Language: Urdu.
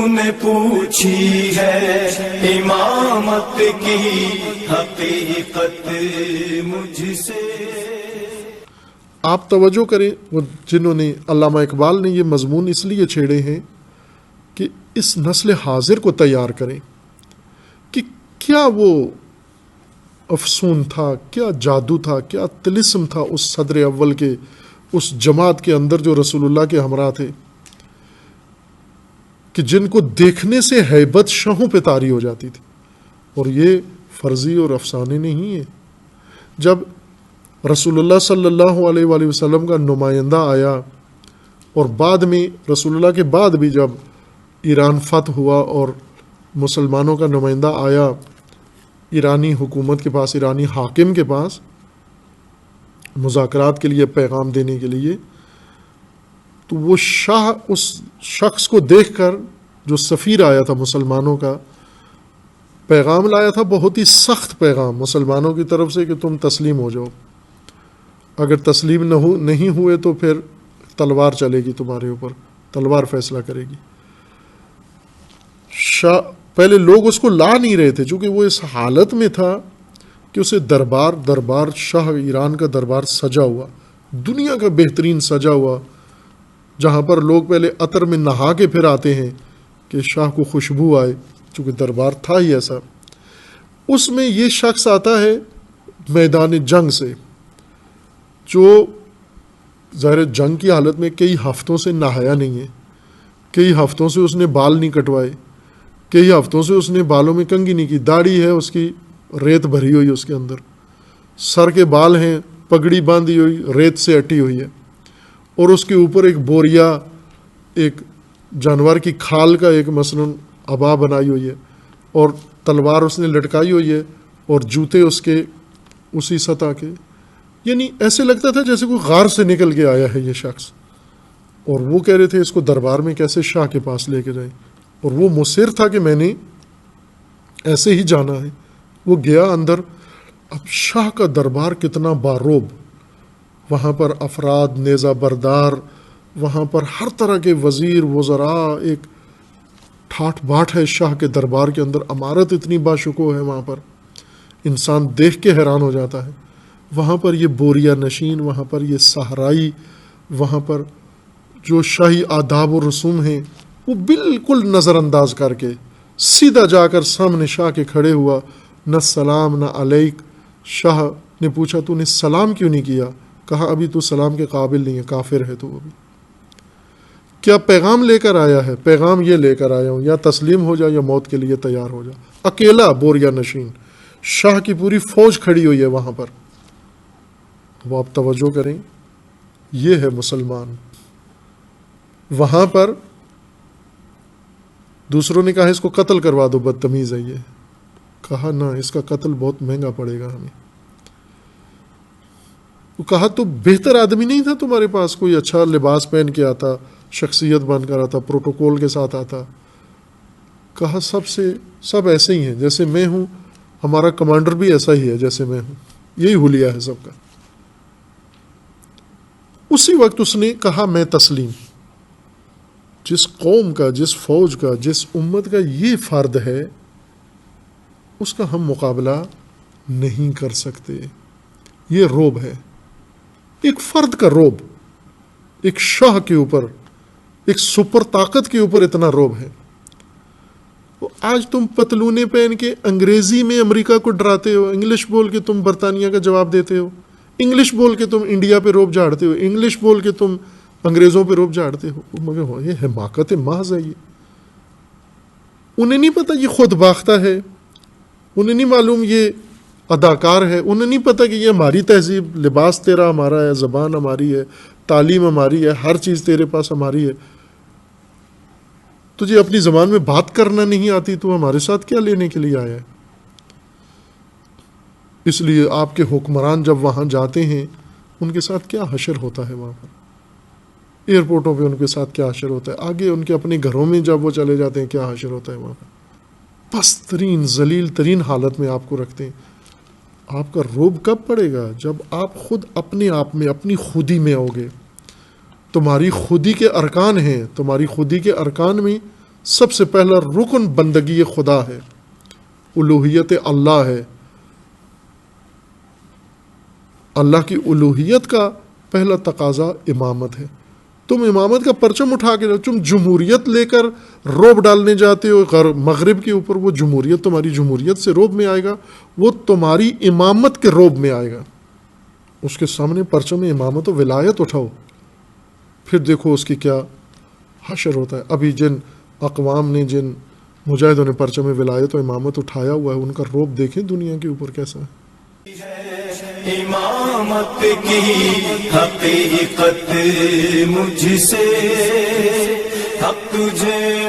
نے پوچھی ہے امامت کی حقیقت مجھ سے۔ آپ توجہ کریں، وہ جنہوں نے علامہ اقبال نے یہ مضمون اس لیے چھیڑے ہیں کہ اس نسل حاضر کو تیار کریں کہ کیا وہ افسون تھا، کیا جادو تھا، کیا طلسم تھا اس صدر اول کے، اس جماعت کے اندر جو رسول اللہ کے ہمراہ تھے، کہ جن کو دیکھنے سے ہیبت شہوں پہ طاری ہو جاتی تھی۔ اور یہ فرضی اور افسانے نہیں ہے۔ جب رسول اللہ صلی اللہ علیہ وآلہ وسلم کا نمائندہ آیا، اور بعد میں رسول اللہ کے بعد بھی جب ایران فتح ہوا اور مسلمانوں کا نمائندہ آیا ایرانی حکومت کے پاس، ایرانی حاکم کے پاس مذاکرات کے لیے، پیغام دینے کے لیے، تو وہ شاہ اس شخص کو دیکھ کر، جو سفیر آیا تھا مسلمانوں کا، پیغام لایا تھا، بہت ہی سخت پیغام مسلمانوں کی طرف سے کہ تم تسلیم ہو جاؤ، اگر تسلیم نہیں ہوئے تو پھر تلوار چلے گی تمہارے اوپر، تلوار فیصلہ کرے گی۔ پہلے لوگ اس کو لا نہیں رہے تھے، چونکہ وہ اس حالت میں تھا کہ اسے دربار شاہ ایران کا دربار سجا ہوا، دنیا کا بہترین سجا ہوا، جہاں پر لوگ پہلے عطر میں نہا کے پھر آتے ہیں کہ شاہ کو خوشبو آئے، چونکہ دربار تھا ہی ایسا۔ اس میں یہ شخص آتا ہے میدان جنگ سے، جو ظاہر جنگ کی حالت میں کئی ہفتوں سے نہایا نہیں ہے، کئی ہفتوں سے اس نے بال نہیں کٹوائے، کئی ہفتوں سے اس نے بالوں میں کنگھی نہیں کی، داڑھی ہے اس کی ریت بھری ہوئی اس کے اندر، سر کے بال ہیں، پگڑی باندھی ہوئی ریت سے اٹی ہوئی ہے، اور اس کے اوپر ایک بوریا، ایک جانور کی کھال کا ایک مثلاً عبا بنائی ہوئی ہے، اور تلوار اس نے لٹکائی ہوئی ہے، اور جوتے اس کے اسی سطح کے، یعنی ایسے لگتا تھا جیسے کوئی غار سے نکل کے آیا ہے یہ شخص۔ اور وہ کہہ رہے تھے اس کو دربار میں کیسے شاہ کے پاس لے کے جائیں، اور وہ مصر تھا کہ میں نے ایسے ہی جانا ہے۔ وہ گیا اندر، اب شاہ کا دربار کتنا باروب، وہاں پر افراد نیزہ بردار، وہاں پر ہر طرح کے وزیر وزراء، ایک ٹھاٹ باٹ ہے شاہ کے دربار کے اندر، عمارت اتنی باشکوہ ہے وہاں پر، انسان دیکھ کے حیران ہو جاتا ہے۔ وہاں پر یہ بوریا نشین، وہاں پر یہ صحرائی، وہاں پر جو شاہی آداب و رسوم ہیں وہ بالکل نظر انداز کر کے سیدھا جا کر سامنے شاہ کے کھڑے ہوا، نہ سلام نہ علیک۔ شاہ نے پوچھا تو نے سلام کیوں نہیں کیا؟ کہا ابھی تو سلام کے قابل نہیں ہے، کافر ہے تو ابھی۔ کیا پیغام لے کر آیا ہے؟ پیغام یہ لے کر آیا ہوں، یا تسلیم ہو جا یا موت کے لیے تیار ہو جا۔ اکیلا بوریا نشین، شاہ کی پوری فوج کھڑی ہوئی ہے وہاں پر۔ وہ آپ توجہ کریں، یہ ہے مسلمان۔ وہاں پر دوسروں نے کہا اس کو قتل کروا دو، بدتمیز ہے یہ۔ کہا نہ، اس کا قتل بہت مہنگا پڑے گا ہمیں۔ وہ کہا تو بہتر آدمی نہیں تھا تمہارے پاس؟ کوئی اچھا لباس پہن کے آتا، شخصیت بن کر آتا، پروٹوکول کے ساتھ آتا۔ کہا سب ایسے ہی ہیں جیسے میں ہوں، ہمارا کمانڈر بھی ایسا ہی ہے جیسے میں ہوں، یہی حلیہ ہے سب کا۔ اسی وقت اس نے کہا میں تسلیم۔ جس قوم کا، جس فوج کا، جس امت کا یہ فرد ہے، اس کا ہم مقابلہ نہیں کر سکتے۔ یہ روب ہے، ایک فرد کا روب، ایک شاہ کے اوپر، ایک سپر طاقت کے اوپر اتنا روب ہے۔ آج تم پتلونے پہن کے انگریزی میں امریکہ کو ڈراتے ہو، انگلش بول کے تم برطانیہ کا جواب دیتے ہو، انگلش بول کے تم انڈیا پہ روب جھاڑتے ہو، انگلش بول کے تم انگریزوں پہ روب جھاڑتے ہو۔ مگر یہ حماقت محض ہے۔ یہ انہیں نہیں پتہ یہ خود باختہ ہے، انہیں نہیں معلوم یہ اداکار ہے، انہیں نہیں پتہ کہ یہ ہماری تہذیب، لباس تیرا ہمارا ہے، زبان ہماری ہے، تعلیم ہماری ہے، ہر چیز تیرے پاس ہماری ہے۔ تجھے اپنی زبان میں بات کرنا نہیں آتی تو ہمارے ساتھ کیا لینے کے لیے آیا ہے؟ اس لیے آپ کے حکمران جب وہاں جاتے ہیں ان کے ساتھ کیا حشر ہوتا ہے، وہاں پر ایئرپورٹوں پہ ان کے ساتھ کیا حشر ہوتا ہے، آگے ان کے اپنے گھروں میں جب وہ چلے جاتے ہیں کیا حشر ہوتا ہے وہاں پر۔ پست ترین، ذلیل ترین حالت میں آپ کو رکھتے ہیں۔ آپ کا روب کب پڑے گا؟ جب آپ خود اپنے آپ میں، اپنی خودی میں ہوگے۔ تمہاری خودی کے ارکان ہیں، تمہاری خودی کے ارکان میں سب سے پہلا رکن بندگی خدا ہے، الوہیت اللہ ہے. اللہ کی الوہیت کا پہلا تقاضا امامت ہے. تم امامت کا پرچم اٹھا کے تم جمہوریت لے کر روب ڈالنے جاتے ہو مغرب کے اوپر، وہ جمہوریت تمہاری جمہوریت سے روب میں آئے گا، وہ تمہاری امامت کے روب میں آئے گا. اس کے سامنے پرچم امامت و ولایت اٹھاؤ، پھر دیکھو اس کی کیا حشر ہوتا ہے. ابھی جن اقوام نے، جن مجاہدوں نے پرچم ولایت و امامت اٹھایا ہوا ہے، ان کا روب دیکھیں دنیا کے اوپر کیسا ہے. امامت کی حقیقت مجھ سے، حق تجھے